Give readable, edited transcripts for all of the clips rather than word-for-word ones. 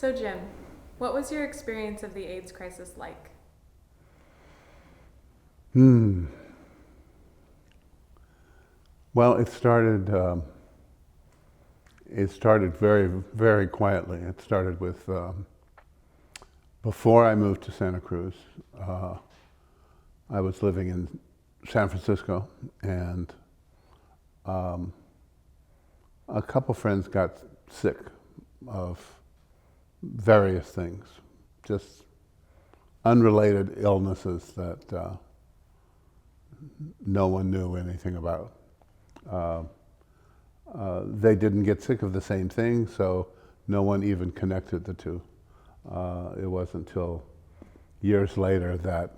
So Jim, what was your experience of the AIDS crisis like? Well, it started very, very quietly. It started with, before I moved to Santa Cruz, I was living in San Francisco, and a couple friends got sick of various things, just unrelated illnesses that no one knew anything about. They didn't get sick of the same thing, so no one even connected the two. It wasn't until years later that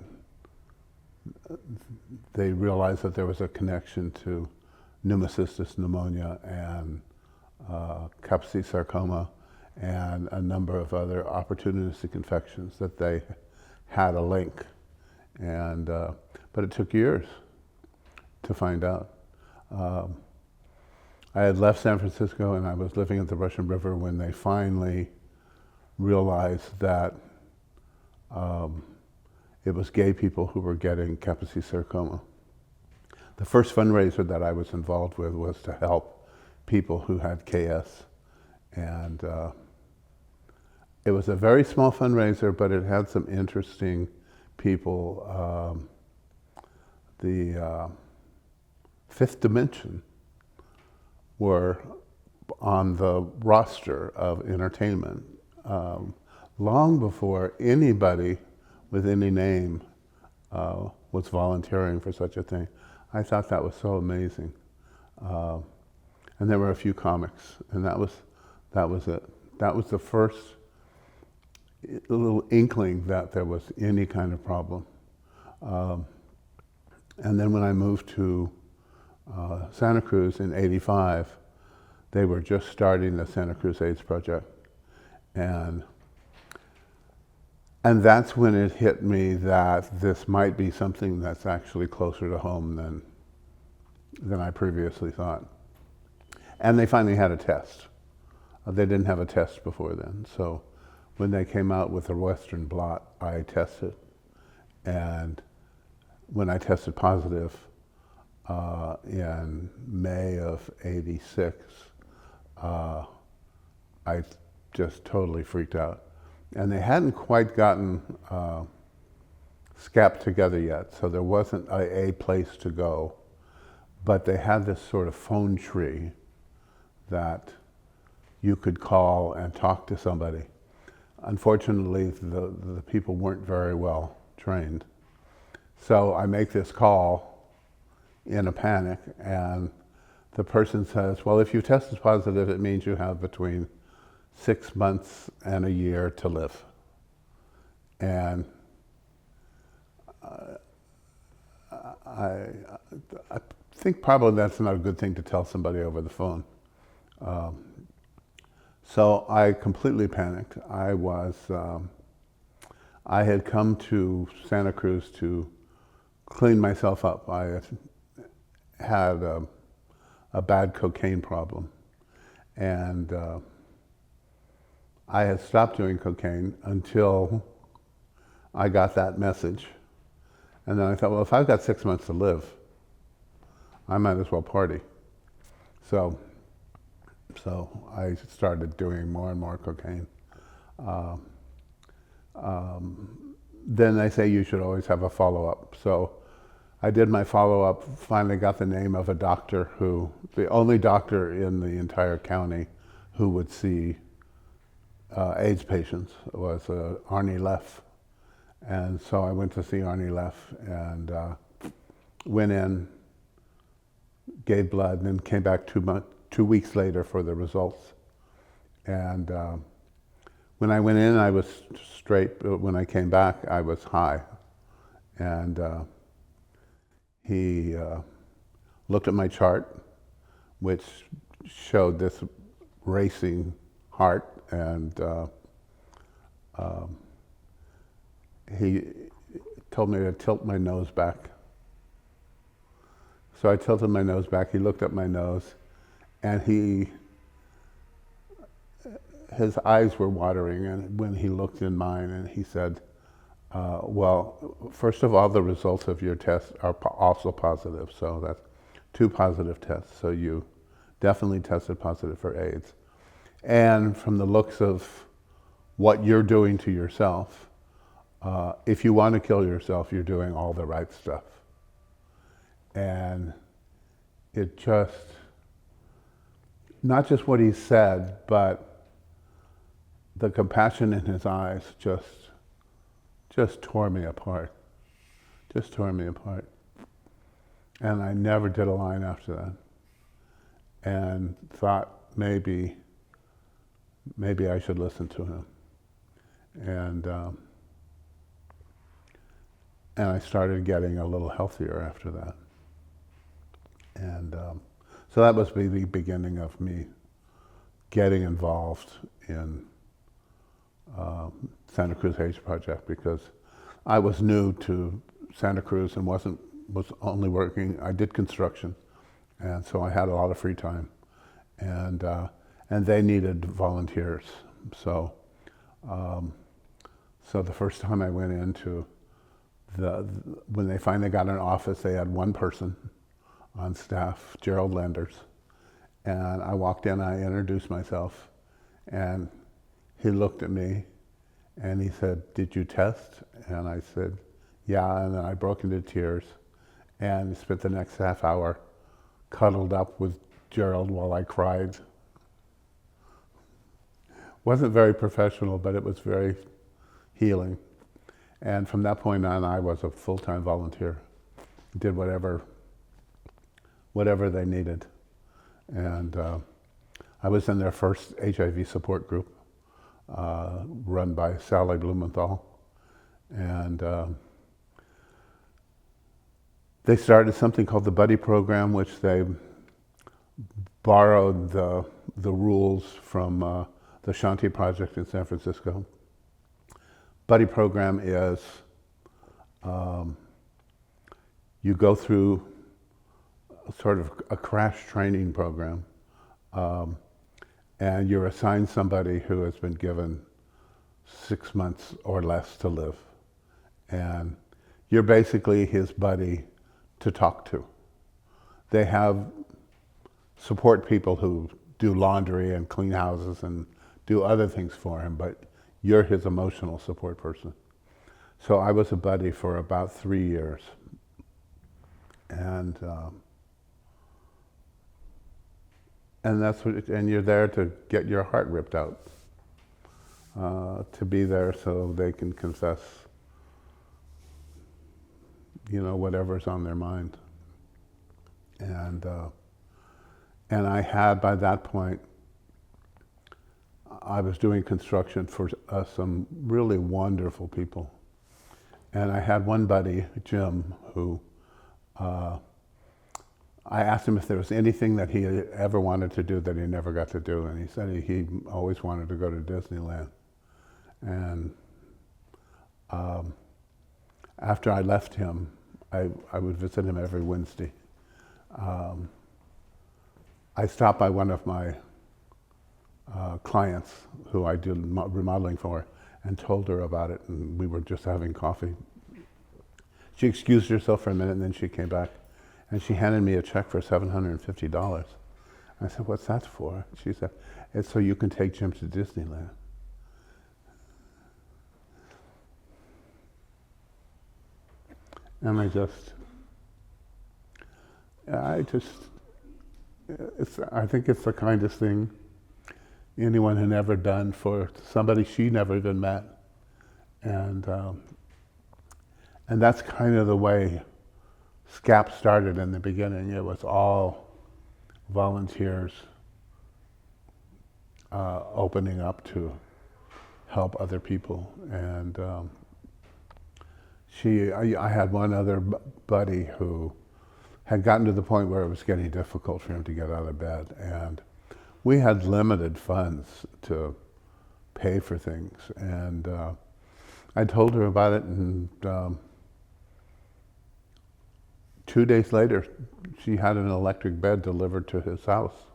they realized that there was a connection to pneumocystis pneumonia and Kaposi sarcoma and a number of other opportunistic infections, that they had a link. And but it took years to find out. I had left San Francisco and I was living at the Russian River when they finally realized that it was gay people who were getting Kaposi sarcoma. The first fundraiser that I was involved with was to help people who had KS. And it was a very small fundraiser, but it had some interesting people. The Fifth Dimension were on the roster of entertainment long before anybody with any name was volunteering for such a thing. I thought that was so amazing. And there were a few comics, and that was it. That was the first little inkling that there was any kind of problem. And then when I moved to Santa Cruz in '85, they were just starting the Santa Cruz AIDS Project. And that's when it hit me that this might be something that's actually closer to home than I previously thought. And they finally had a test. They didn't have a test before then. So when they came out with the Western blot, I tested. And when I tested positive in May of '86, I just totally freaked out. And they hadn't quite gotten SCAP together yet, so there wasn't a place to go. But they had this sort of phone tree that you could call and talk to somebody. Unfortunately, the people weren't very well trained. So I make this call in a panic, and the person says, well, if you tested positive, it means you have between 6 months and a year to live. And I think probably that's not a good thing to tell somebody over the phone. So I completely panicked. I had come to Santa Cruz to clean myself up. I had a bad cocaine problem. And I had stopped doing cocaine until I got that message. And then I thought, well, if I've got 6 months to live, I might as well party. So I started doing more and more cocaine. Then they say you should always have a follow-up. So I did my follow-up, finally got the name of a doctor the only doctor in the entire county who would see AIDS patients was Arnie Leff. And so I went to see Arnie Leff and went in, gave blood, and then came back 2 weeks later for the results. And when I went in, I was straight, but when I came back, I was high. And he looked at my chart, which showed this racing heart, and he told me to tilt my nose back. So I tilted my nose back. He looked at my nose, and his eyes were watering, and when he looked in mine, and he said, well, first of all, the results of your test are also positive, so that's 2 positive tests, so you definitely tested positive for AIDS. And from the looks of what you're doing to yourself, if you want to kill yourself, you're doing all the right stuff. And it just, not just what he said, but the compassion in his eyes just tore me apart. Just tore me apart. And I never did a line after that. And thought maybe I should listen to him. And I started getting a little healthier after that. And so that was the beginning of me getting involved in Santa Cruz AIDS Project, because I was new to Santa Cruz and was only working, I did construction, and so I had a lot of free time, and they needed volunteers. So so the first time I went into when they finally got an office, they had one person on staff, Gerald Lenders, and I walked in, I introduced myself, and he looked at me and he said, "Did you test?" And I said, "Yeah," and then I broke into tears and spent the next half hour cuddled up with Gerald while I cried. Wasn't very professional, but it was very healing. And from that point on, I was a full-time volunteer. Did whatever they needed. And I was in their first HIV support group, run by Sally Blumenthal. And they started something called the Buddy Program, which they borrowed the rules from the Shanti Project in San Francisco. Buddy Program is you go through sort of a crash training program, and you're assigned somebody who has been given 6 months or less to live. And you're basically his buddy to talk to. They have support people who do laundry and clean houses and do other things for him, but you're his emotional support person. So I was a buddy for about 3 years. And that's what, and you're there to get your heart ripped out, to be there so they can confess, whatever's on their mind. And I had, by that point, I was doing construction for some really wonderful people. And I had one buddy, Jim, who I asked him if there was anything that he ever wanted to do that he never got to do. And he said he always wanted to go to Disneyland. And after I left him, I would visit him every Wednesday. I stopped by one of my clients who I did remodeling for and told her about it, and we were just having coffee. She excused herself for a minute, and then she came back and she handed me a check for $750. I said, "What's that for?" She said, "It's so you can take Jim to Disneyland." And I think it's the kindest thing anyone had ever done for somebody she never even met. And that's kind of the way SCAP started in the beginning. It was all volunteers opening up to help other people. And I had one other buddy who had gotten to the point where it was getting difficult for him to get out of bed. And we had limited funds to pay for things. And I told her about it, and 2 days later, she had an electric bed delivered to his house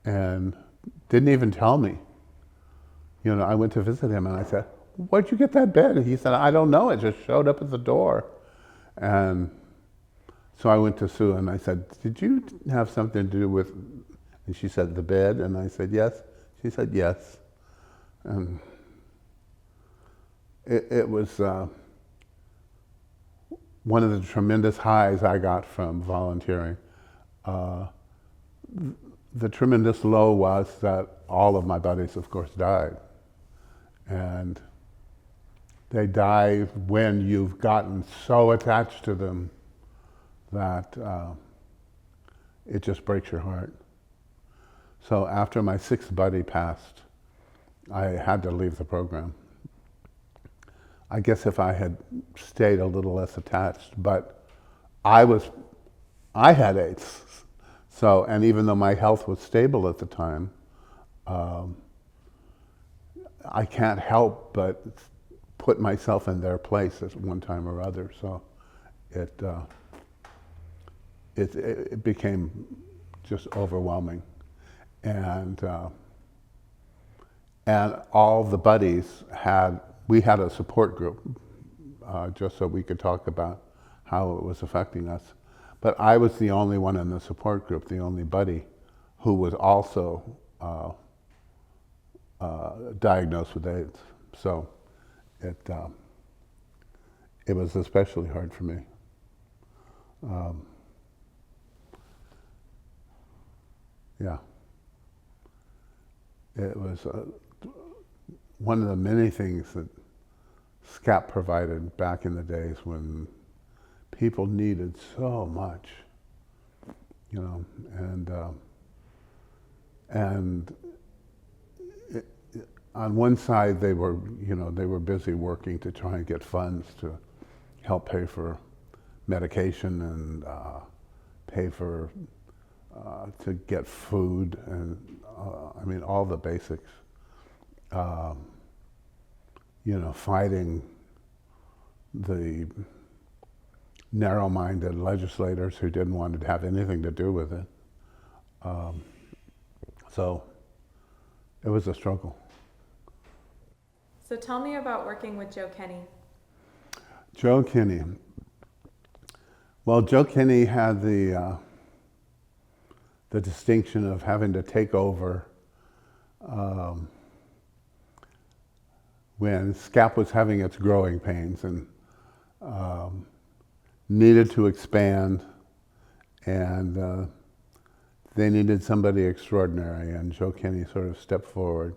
and didn't even tell me. I went to visit him and I said, "Where'd you get that bed?" And he said, "I don't know, it just showed up at the door." And so I went to Sue and I said, "Did you have something to do with," and she said, "the bed?" And I said, "Yes." She said, "Yes." And it was one of the tremendous highs I got from volunteering. The tremendous low was that all of my buddies, of course, died. And they die when you've gotten so attached to them that it just breaks your heart. So after my sixth buddy passed, I had to leave the program. I guess if I had stayed a little less attached, but I had AIDS. So, and even though my health was stable at the time, I can't help but put myself in their place at one time or other. So it became just overwhelming. And all the buddies we had a support group just so we could talk about how it was affecting us. But I was the only one in the support group, the only buddy, who was also diagnosed with AIDS. So it was especially hard for me. Yeah. It was one of the many things that SCAP provided back in the days when people needed so much, and on one side they were busy working to try and get funds to help pay for medication and pay for to get food and all the basics. Fighting the narrow-minded legislators who didn't want to have anything to do with it. So it was a struggle. So tell me about working with Joe Kinney. Joe Kinney. Well, Joe Kinney had the distinction of having to take over when SCAP was having its growing pains and needed to expand, and they needed somebody extraordinary, and Joe Kinney sort of stepped forward.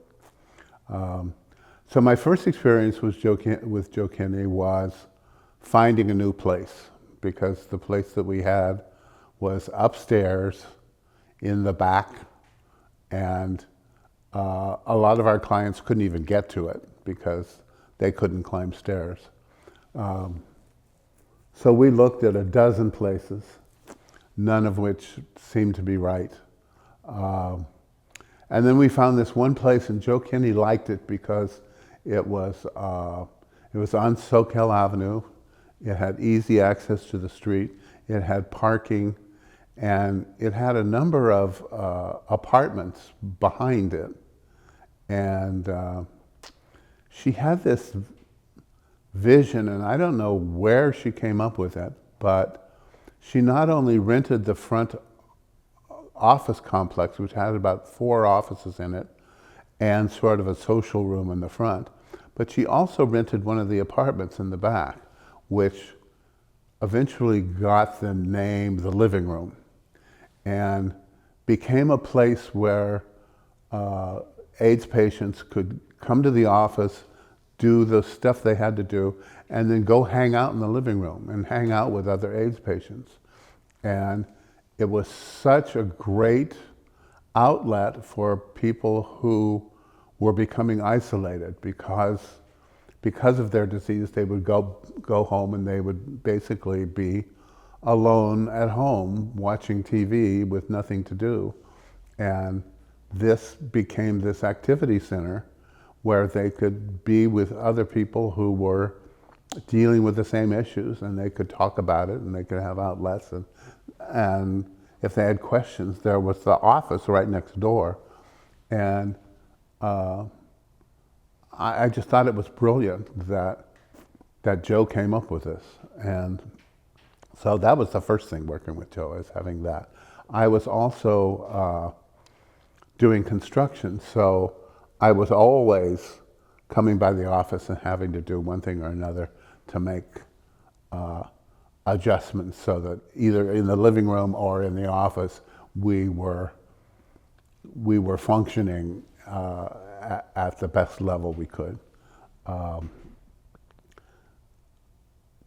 So my first experience with Joe Kinney was finding a new place, because the place that we had was upstairs in the back, and a lot of our clients couldn't even get to it because they couldn't climb stairs. So we looked at a dozen places, none of which seemed to be right. And then we found this one place, and Joe Kinney liked it because it was on Soquel Avenue. It had easy access to the street. It had parking, and it had a number of apartments behind it. And she had this vision, and I don't know where she came up with it, but she not only rented the front office complex, which had about 4 offices in it, and sort of a social room in the front, but she also rented one of the apartments in the back, which eventually got the name the living room, and became a place where AIDS patients could come to the office, do the stuff they had to do, and then go hang out in the living room and hang out with other AIDS patients. And it was such a great outlet for people who were becoming isolated because of their disease. They would go home and they would basically be alone at home watching TV with nothing to do. And this became this activity center where they could be with other people who were dealing with the same issues, and they could talk about it, and they could have outlets. And if they had questions, there was the office right next door. And I just thought it was brilliant that Joe came up with this. And so that was the first thing working with Joe, is having that. I was also doing construction, so I was always coming by the office and having to do one thing or another to make adjustments so that either in the living room or in the office we were functioning at the best level we could.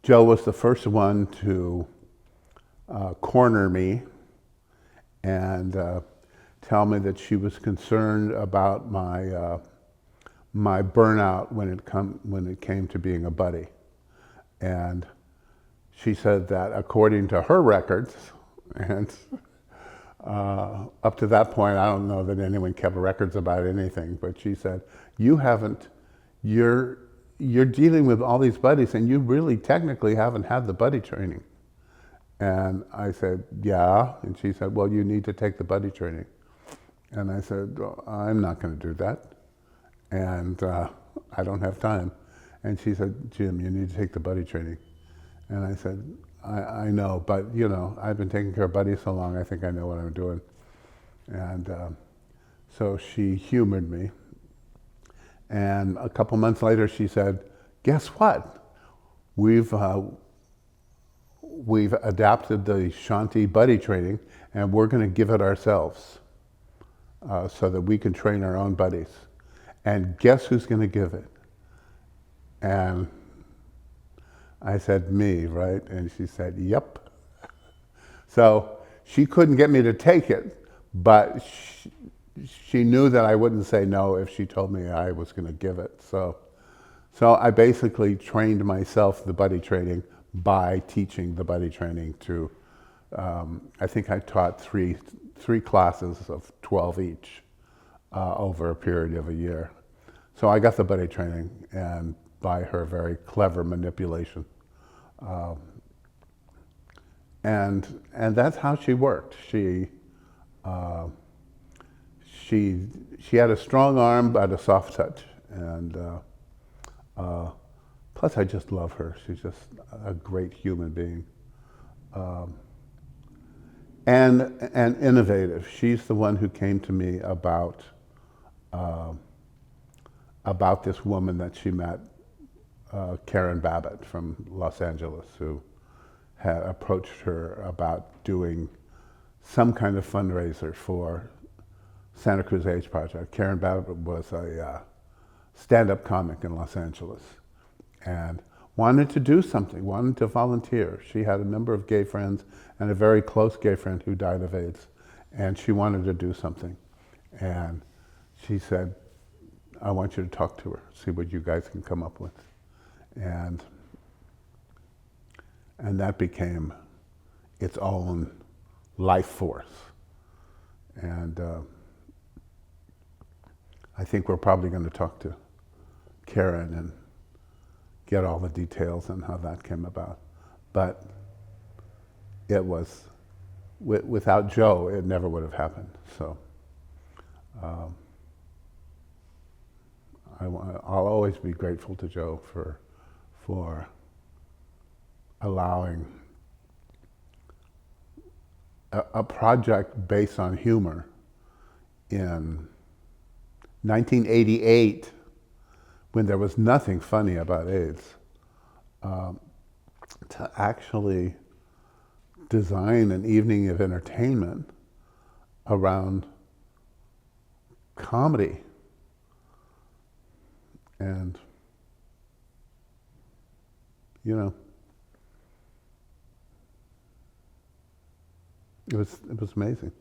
Joe was the first one to corner me and tell me that she was concerned about my burnout when it came to being a buddy. And she said that according to her records, and up to that point, I don't know that anyone kept records about anything, but she said, you're dealing with all these buddies and you really technically haven't had the buddy training. And I said, yeah. And she said, well, you need to take the buddy training. And I said, well, I'm not going to do that. And I don't have time. And she said, Jim, you need to take the buddy training. And I said, I know, but I've been taking care of buddies so long, I think I know what I'm doing. And so she humored me. And a couple months later, she said, guess what? We've adapted the Shanti buddy training, and we're going to give it ourselves so that we can train our own buddies. And guess who's going to give it? And I said, me, right? And she said, yep. So she couldn't get me to take it, but she knew that I wouldn't say no if she told me I was going to give it. So I basically trained myself the buddy training by teaching the buddy training to, I think I taught three classes of 12 each over a period of a year. So I got the buddy training, and by her very clever manipulation. And that's how she worked. She had a strong arm but a soft touch, and plus I just love her. She's just a great human being. And innovative. She's the one who came to me about this woman that she met, Karen Babbitt from Los Angeles, who had approached her about doing some kind of fundraiser for Santa Cruz AIDS Project. Karen Babbitt was a stand-up comic in Los Angeles and wanted to do something, wanted to volunteer. She had a number of gay friends and a very close gay friend who died of AIDS, and she wanted to do something. And she said, I want you to talk to her, see what you guys can come up with. And that became its own life force. And I think we're probably going to talk to Karen and get all the details on how that came about. But it was, without Joe, it never would have happened. So I'll always be grateful to Joe for allowing a project based on humor in 1988, when there was nothing funny about AIDS, to actually design an evening of entertainment around comedy. And, it was amazing.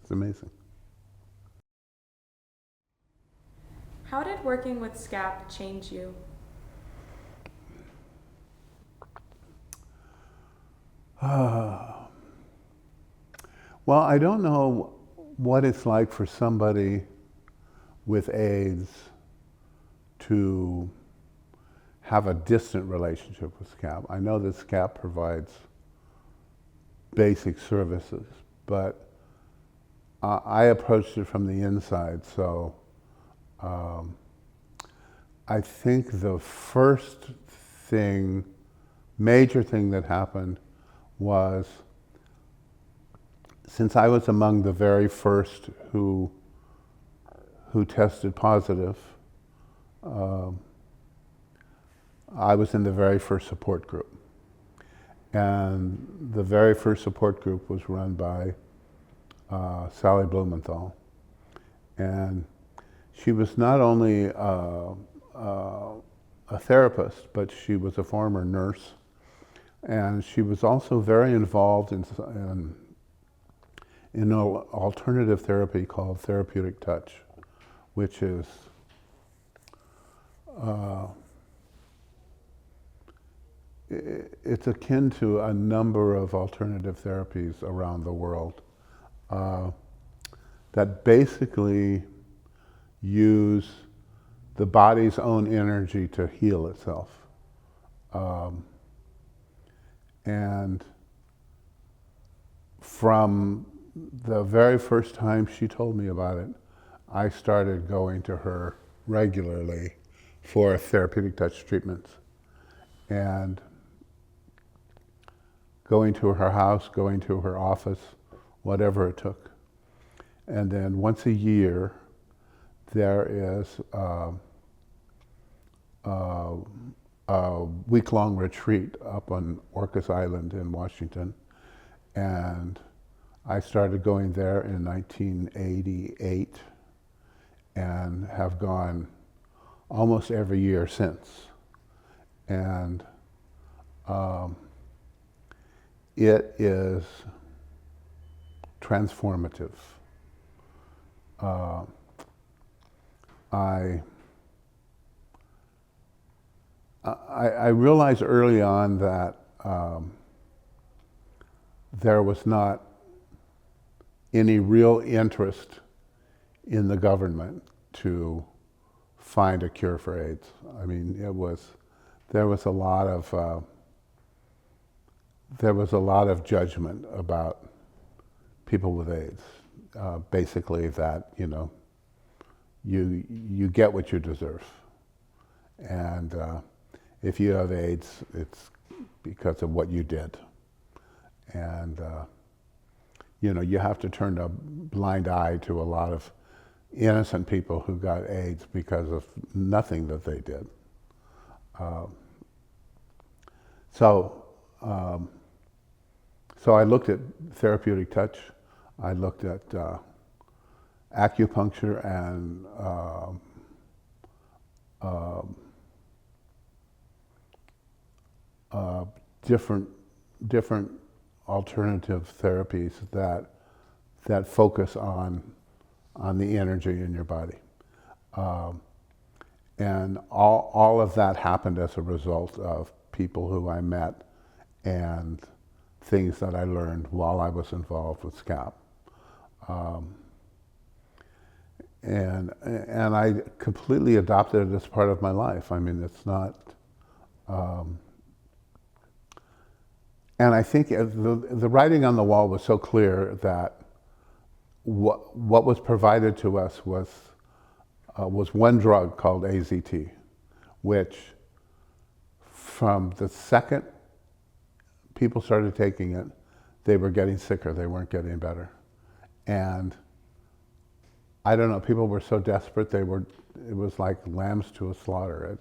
It's amazing. How did working with SCAP change you? Well, I don't know what it's like for somebody with AIDS to have a distant relationship with SCAP. I know that SCAP provides basic services, but I approached it from the inside, so I think the first major thing that happened was, since I was among the very first who tested positive, I was in the very first support group. And the very first support group was run by Sally Blumenthal. And she was not only a therapist, but she was a former nurse. And she was also very involved in an alternative therapy called therapeutic touch, which is it's akin to a number of alternative therapies around the world that basically use the body's own energy to heal itself. And from the very first time she told me about it, I started going to her regularly for therapeutic touch treatments. And going to her house, going to her office, whatever it took. And then once a year, there is a week-long retreat up on Orcas Island in Washington. And I started going there in 1988 and have gone almost every year since. And it is transformative. I realized early on that there was not any real interest in the government to find a cure for AIDS. I mean, there was a lot of judgment about people with AIDS. Basically that, you get what you deserve. And if you have AIDS, it's because of what you did. And, you have to turn a blind eye to a lot of innocent people who got AIDS because of nothing that they did. So I looked at therapeutic touch. I looked at acupuncture and different alternative therapies that focus on the energy in your body. And all of that happened as a result of people who I met and things that I learned while I was involved with SCAP. And I completely adopted it as part of my life. I mean, it's not... and I think the writing on the wall was so clear that what was provided to us was one drug called AZT, which from the second people started taking it, they were getting sicker, they weren't getting better. And I don't know, people were so desperate, it was like lambs to a slaughter.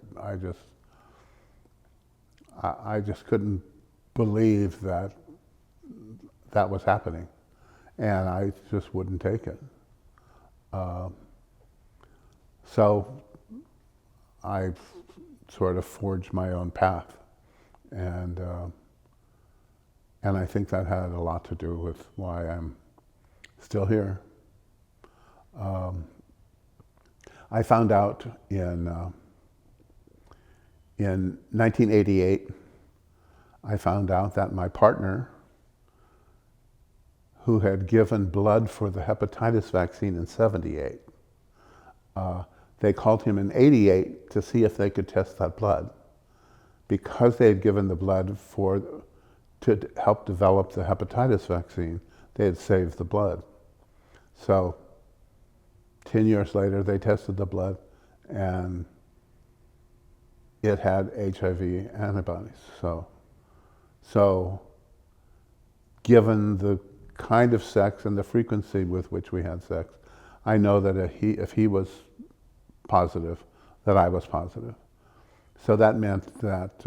I just couldn't believe that was happening. And I just wouldn't take it. So I sort of forged my own path. And I think that had a lot to do with why I'm still here. I found out in 1988, I found out that my partner, who had given blood for the hepatitis vaccine in 78, they called him in 88 to see if they could test that blood. Because they had given the blood to help develop the hepatitis vaccine, they had saved the blood. So 10 years later, they tested the blood, and it had HIV antibodies. So given the kind of sex and the frequency with which we had sex, I know that if he was positive, that I was positive. So that meant that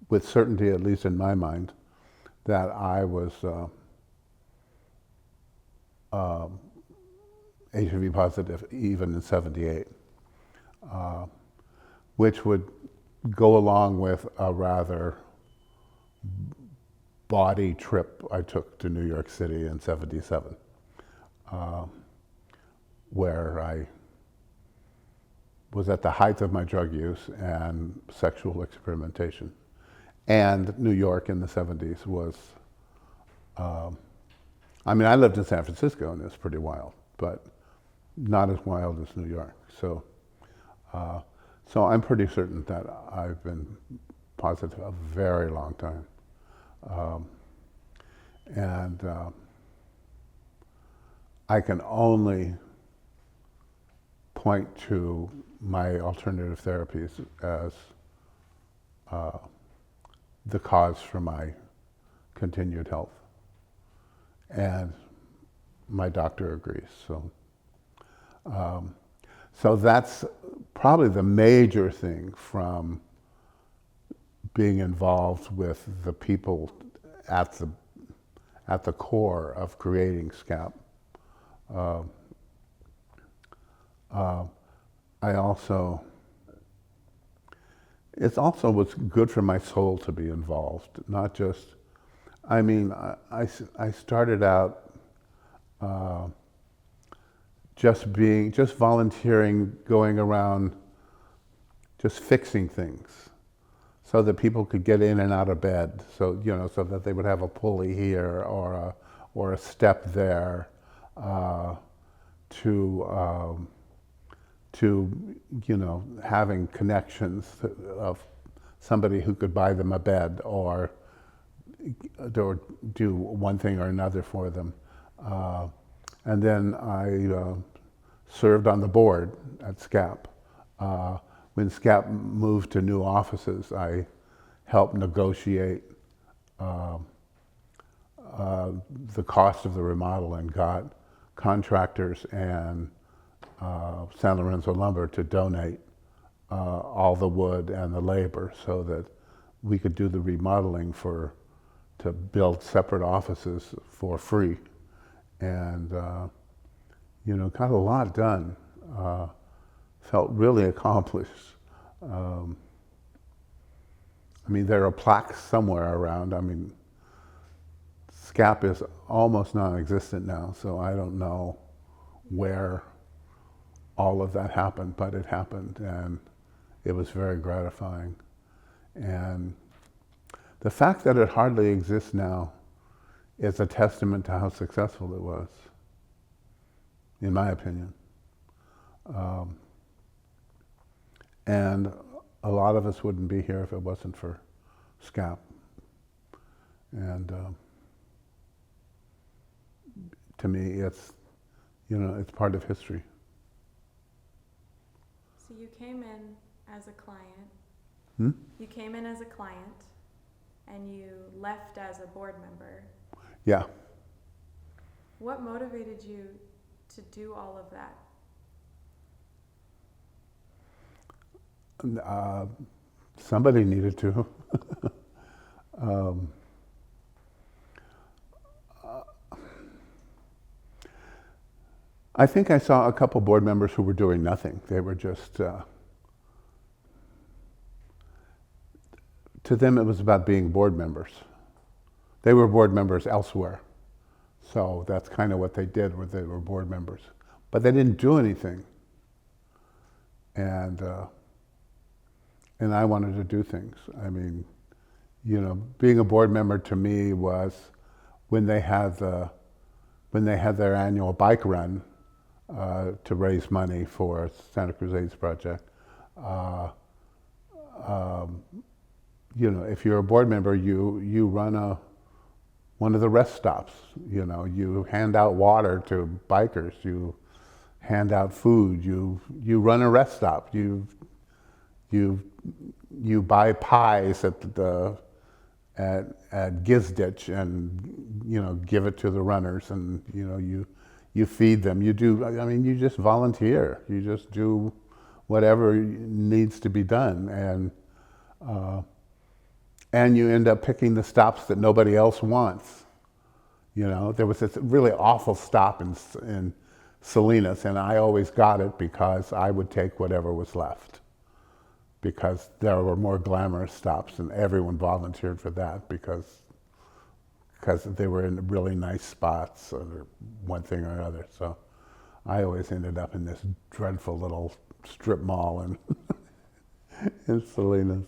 with certainty, at least in my mind, that I was HIV positive even in '78, which would go along with a rather bawdy trip I took to New York City in '77, where I was at the height of my drug use and sexual experimentation. And New York in the '70s was, I mean, I lived in San Francisco and it was pretty wild, but not as wild as New York. So I'm pretty certain that I've been positive a very long time. I can only point to my alternative therapies as the cause for my continued health. And my doctor agrees. So that's probably the major thing from being involved with the people at the core of creating SCAP. It also was good for my soul to be involved, not just, I mean, I started out just volunteering, going around, just fixing things so that people could get in and out of bed. So, so that they would have a pulley here or a step there, to having connections of somebody who could buy them a bed or do one thing or another for them. And then I served on the board at SCAP. When SCAP moved to new offices, I helped negotiate the cost of the remodel and got contractors and San Lorenzo Lumber to donate all the wood and the labor so that we could do the remodeling to build separate offices for free. And got a lot done. Felt really accomplished. I mean, there are plaques somewhere around. I mean, SCAP is almost non-existent now, so I don't know where all of that happened, but it happened, and it was very gratifying. And the fact that it hardly exists now is a testament to how successful it was, in my opinion. And a lot of us wouldn't be here if it wasn't for SCAP. And to me, it's part of history. So you came in as a client. Hmm? You came in as a client, and you left as a board member. Yeah. What motivated you to do all of that? Somebody needed to. I think I saw a couple board members who were doing nothing. They were just, to them it was about being board members. They were board members elsewhere. So that's kind of what they did, they were board members. But they didn't do anything. And I wanted to do things. I mean, being a board member to me was when they had their annual bike run to raise money for Santa Cruz AIDS Project. If you're a board member, you run one of the rest stops. You hand out water to bikers. You hand out food, you run a rest stop, you buy pies at Gizditch and give it to the runners, and you feed them. You just volunteer. You just do whatever needs to be done, and you end up picking the stops that nobody else wants. There was this really awful stop in Salinas, and I always got it because I would take whatever was left, because there were more glamorous stops, and everyone volunteered for that because they were in really nice spots or one thing or another. So I always ended up in this dreadful little strip mall in Salinas.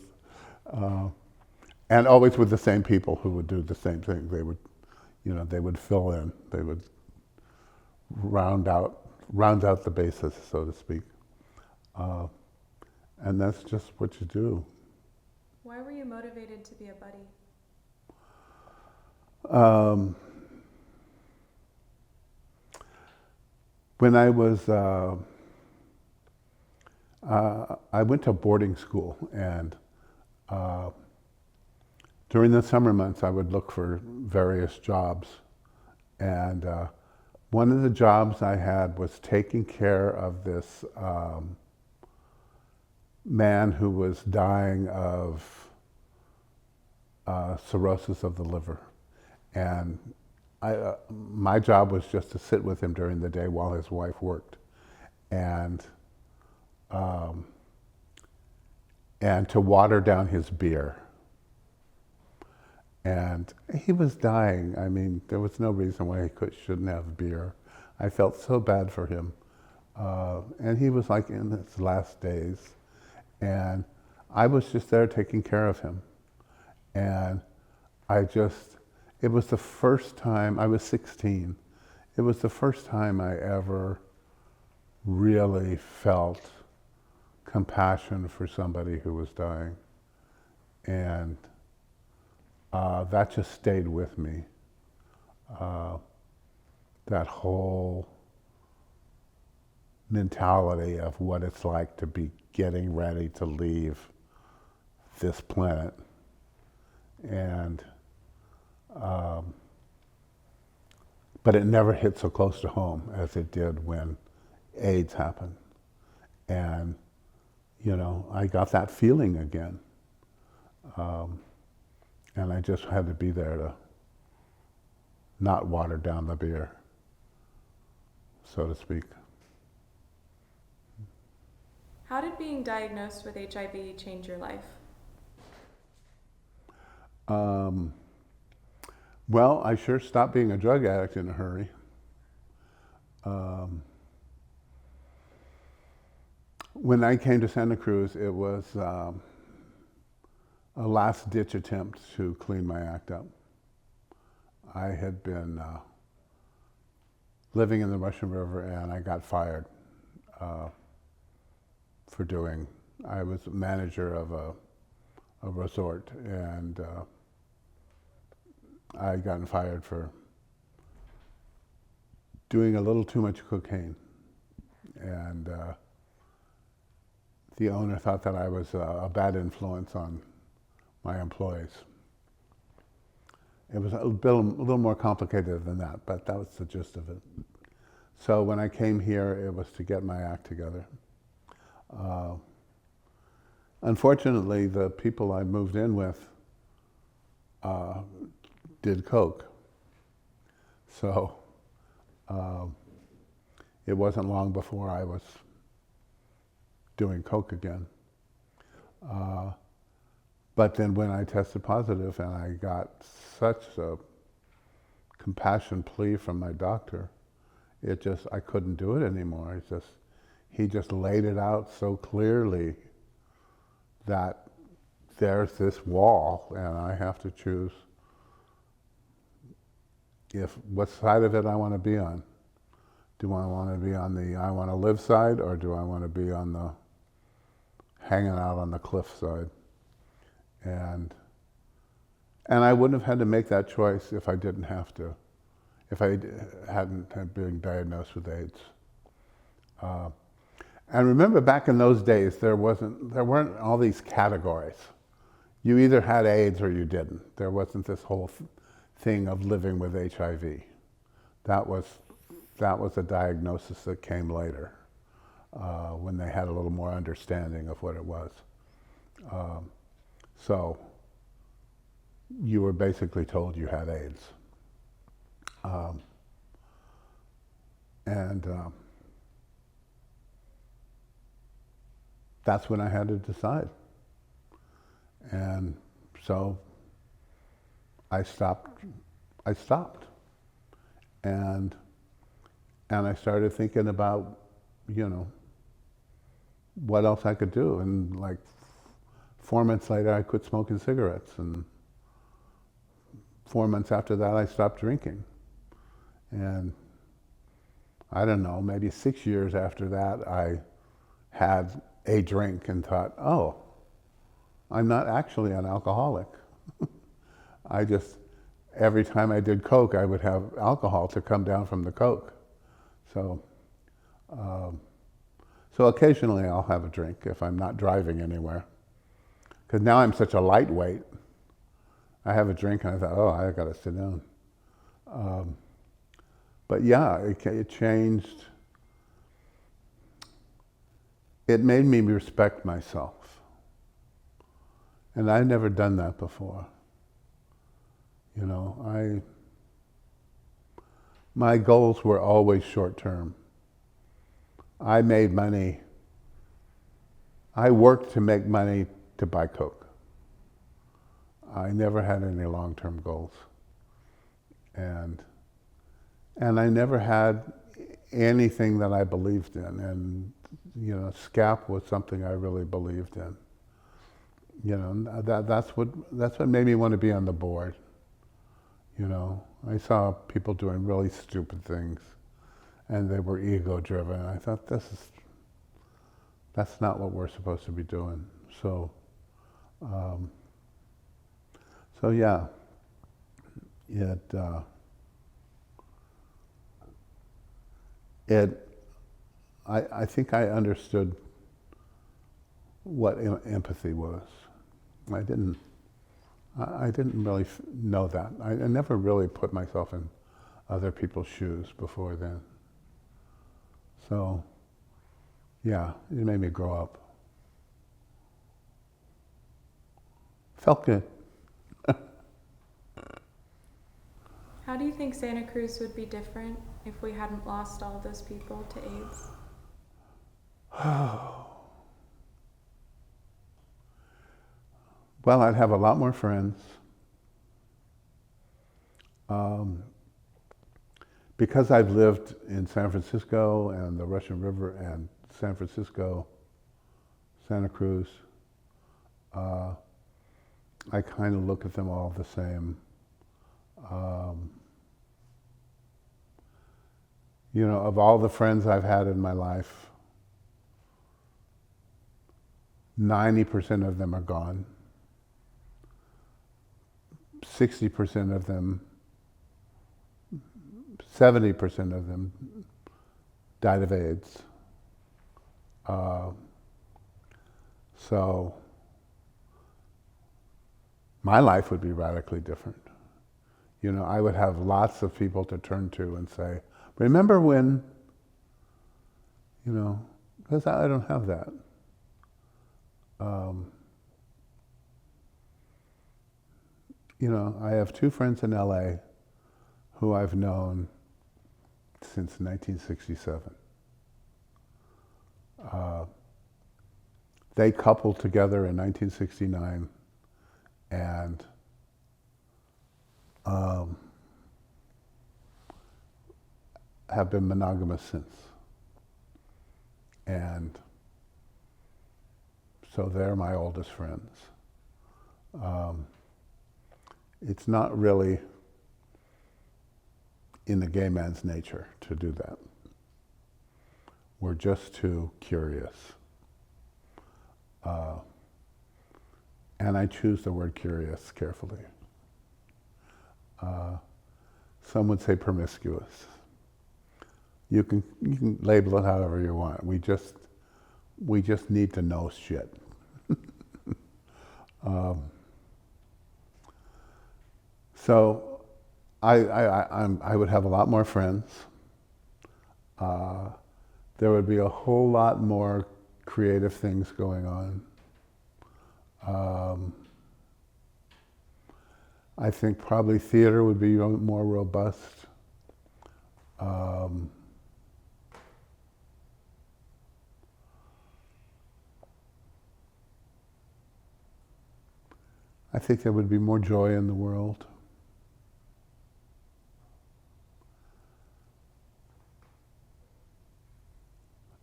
And always with the same people who would do the same thing. They would fill in. They would round out the bases, so to speak. And that's just what you do. Why were you motivated to be a buddy? When I was, I went to boarding school, and during the summer months I would look for various jobs. And one of the jobs I had was taking care of this man who was dying of cirrhosis of the liver. And my job was just to sit with him during the day while his wife worked, and to water down his beer. And he was dying. I mean, there was no reason why he shouldn't have beer. I felt so bad for him. And he was like in his last days. And I was just there taking care of him. And it was the first time, I was 16, it was the first time I ever really felt compassion for somebody who was dying. And that just stayed with me. That whole mentality of what it's like to be getting ready to leave this planet. And but it never hit so close to home as it did when AIDS happened. And I got that feeling again. And I just had to be there to not water down the beer, so to speak. How did being diagnosed with HIV change your life? Well, I sure stopped being a drug addict in a hurry. When I came to Santa Cruz, it was a last-ditch attempt to clean my act up. I had been living in the Russian River, and I got fired I was manager of a resort, and I had gotten fired for doing a little too much cocaine. And the owner thought that I was a bad influence on my employees. It was a little more complicated than that, but that was the gist of it. So when I came here, it was to get my act together. Unfortunately, the people I moved in with did coke. So it wasn't long before I was doing coke again. But then when I tested positive and I got such a compassion plea from my doctor, I couldn't do it anymore. He just laid it out so clearly that there's this wall and I have to choose what side of it I want to be on. Do I want to be on the I want to live side, or do I want to be on the hanging out on the cliff side? And I wouldn't have had to make that choice if I didn't have to, if I hadn't been diagnosed with AIDS. Uh, and remember, back in those days, there weren't all these categories. You either had AIDS or you didn't. There wasn't this whole thing of living with HIV. That was a diagnosis that came later, when they had a little more understanding of what it was. So you were basically told you had AIDS. That's when I had to decide. And so I stopped. And I started thinking about, what else I could do. And like 4 months later, I quit smoking cigarettes. And 4 months after that, I stopped drinking. And I don't know, maybe 6 years after that, I had a drink and thought, oh, I'm not actually an alcoholic. Every time I did Coke, I would have alcohol to come down from the Coke. So occasionally I'll have a drink if I'm not driving anywhere. Because now I'm such a lightweight. I have a drink and I thought, oh, I gotta sit down. But yeah, it changed. It made me respect myself. And I'd never done that before. My goals were always short term. I made money. I worked to make money to buy Coke. I never had any long-term goals. And I never had anything that I believed in. And, SCAP was something I really believed in. That's what made me want to be on the board. I saw people doing really stupid things and they were ego-driven. I thought, that's not what we're supposed to be doing. So yeah, I think I understood what empathy was. I didn't really know that. I never really put myself in other people's shoes before then. So, yeah, it made me grow up. Felt good. How do you think Santa Cruz would be different if we hadn't lost all those people to AIDS? Well, I'd have a lot more friends. Because I've lived in San Francisco and the Russian River and San Francisco, Santa Cruz, I kind of look at them all the same. Of all the friends I've had in my life, 90% of them are gone. 60% of them, 70% of them died of AIDS. So my life would be radically different. I would have lots of people to turn to and say, remember when, because I don't have that. I have two friends in LA who I've known since 1967. They coupled together in 1969 and have been monogamous since. And so they're my oldest friends. It's not really in the gay man's nature to do that. We're just too curious. And I choose the word curious carefully. Some would say promiscuous. you can label it however you want. We just need to know shit. So I would have a lot more friends. There would be a whole lot more creative things going on. I think probably theater would be more robust. I think there would be more joy in the world.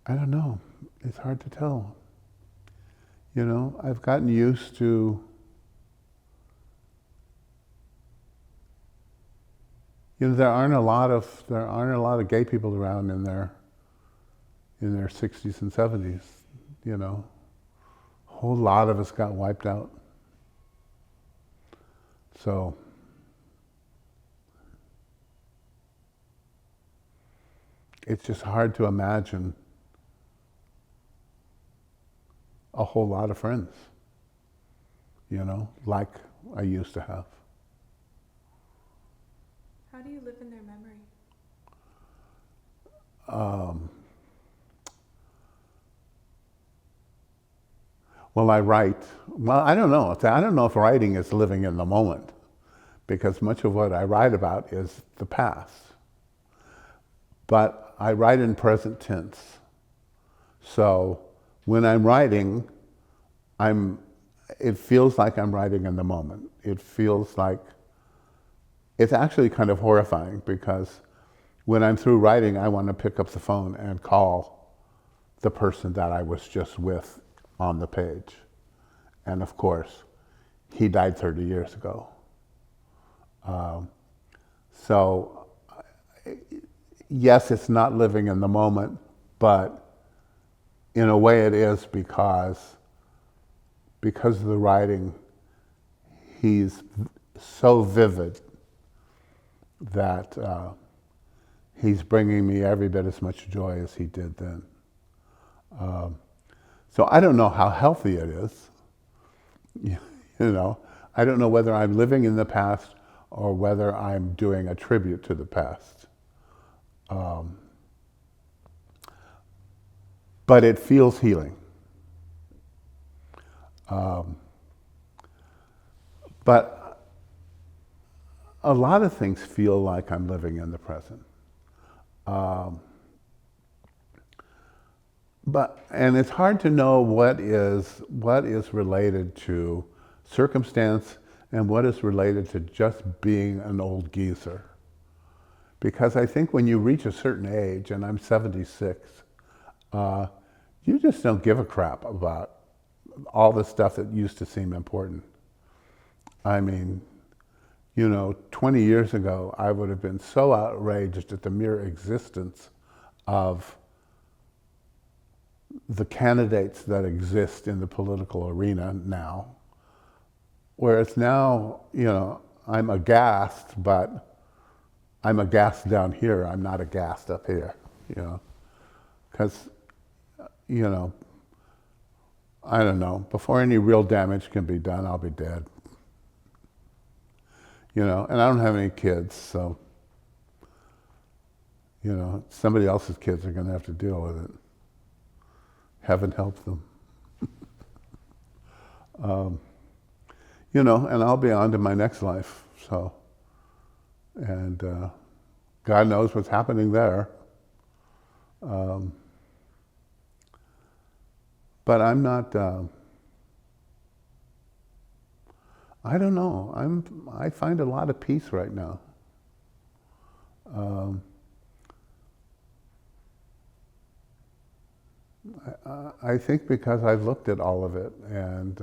I don't know. It's hard to tell. You know, I've gotten used to, you know, there aren't a lot of gay people around in their 60s and 70s, you know. A whole lot of us got wiped out. So it's just hard to imagine a whole lot of friends, you know, like I used to have. How do you live in their memory? Well, I write. Well, I don't know. I don't know if writing is living in the moment, because much of what I write about is the past. But I write in present tense. So when I'm writing, it feels like I'm writing in the moment. It feels like, it's actually kind of horrifying, because when I'm through writing, I want to pick up the phone and call the person that I was just with on the page. And of course, he died 30 years ago. So yes, it's not living in the moment, but in a way it is, because of the writing, he's so vivid that he's bringing me every bit as much joy as he did then. So I don't know how healthy it is. You know, I don't know whether I'm living in the past or whether I'm doing a tribute to the past. But it feels healing. But a lot of things feel like I'm living in the present. And it's hard to know what is related to circumstance and what is related to just being an old geezer. Because I think when you reach a certain age, and I'm 76, you just don't give a crap about all the stuff that used to seem important. I mean, you know, 20 years ago, I would have been so outraged at the mere existence of the candidates that exist in the political arena now. Whereas now, you know, I'm aghast, but I'm aghast down here. I'm not aghast up here, you know. Because, you know, I don't know, before any real damage can be done, I'll be dead. You know, and I don't have any kids, so, you know, somebody else's kids are going to have to deal with it. Heaven help them. You know, and I'll be on to my next life, so, and God knows what's happening there. But I'm not, I don't know, I find a lot of peace right now. I think because I've looked at all of it, and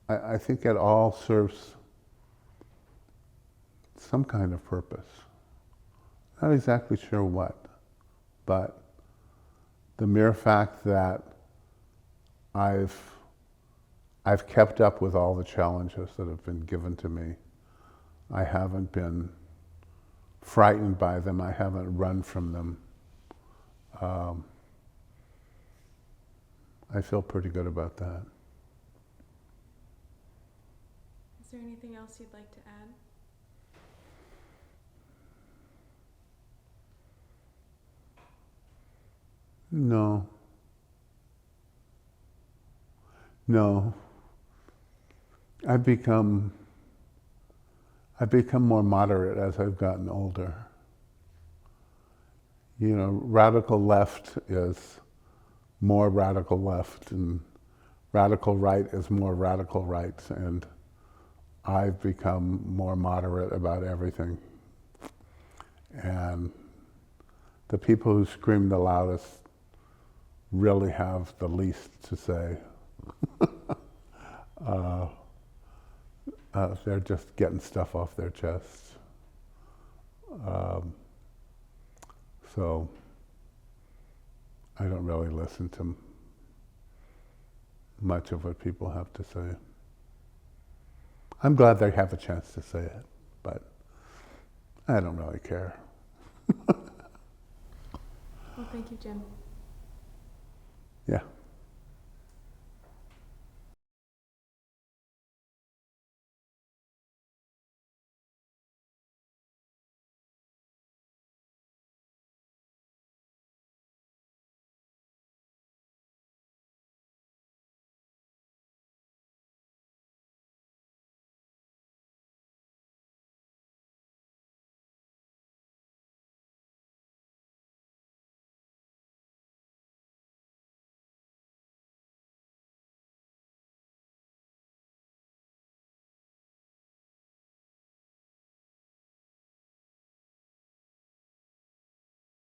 I think it all serves some kind of purpose. Not exactly sure what, but the mere fact that I've kept up with all the challenges that have been given to me, I haven't been frightened by them. I haven't run from them. I feel pretty good about that. Is there anything else you'd like to add? No. No. I've become more moderate as I've gotten older. You know, radical left is more radical left, and radical right is more radical right, and I've become more moderate about everything. And the people who scream the loudest really have the least to say. They're just getting stuff off their chest. So I don't really listen to much of what people have to say. I'm glad they have a chance to say it, but I don't really care. Well, thank you, Jim. Yeah.